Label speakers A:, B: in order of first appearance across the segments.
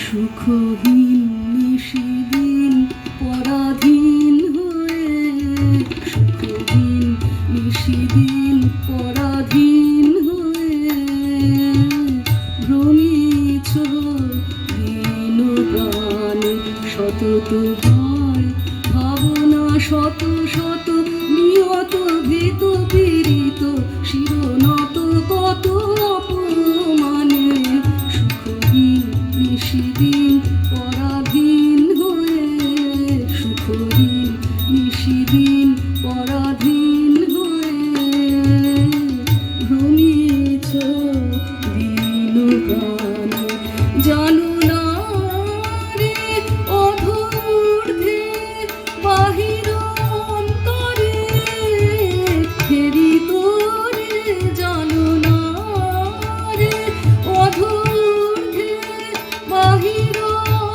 A: সুখহীন নিশিদিন পরাধীন হয়ে, সুখহীন নিশিদিন পরাধীন হয়ে ভ্রমিছ দীন প্রাণে। সতত ভয় ভাবনা শত শত নিয়ত ভীত পীড়িত শিরনত কত অপমানে। সুখহীন নিশিদিন পরাধীন হয়ে, সুখহীন নিশিদিন পরাধীন হয়ে ভ্রমিছ দীন প্রাণে। জানো না রে অধূর্ধ্বে বাহির অন্তরে ফেরি তোরে। জানো না রে অধূর্ধ্বে বাহির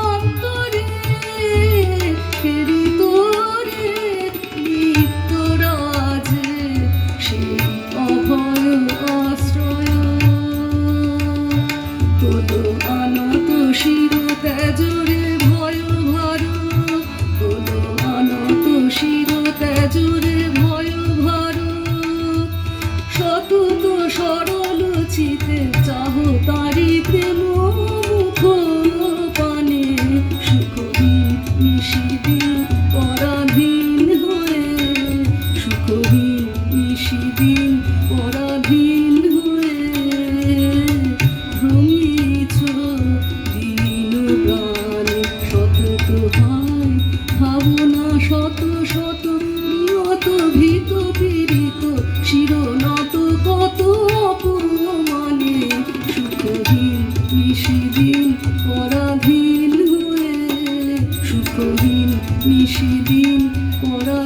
A: অন্তরে ফেরি তোরে। নিত্যরাজে সেই অভয় আশ্রয়। তোলো আনত শির তেজরে ভয় ভার, তোলো আনত শির তেজরে ভয় ভার। সতত সরল চিতে চাহ তারি প্রেম মুখ পানে। সুখহীন নিশিদিন পরাধীন হয়ে, সুখহীন নিশিদিন পরাধীন হয়ে ভ্রমিছ দীন প্রাণে। সতত হয় ভাবনা শত শত নিয়ত ভীত পীড়িত শিরনত কত অপমানে। সুখহীন নিশিদিন পরাধীন হয়ে, সুখহীন নিশিদিন পরাধীন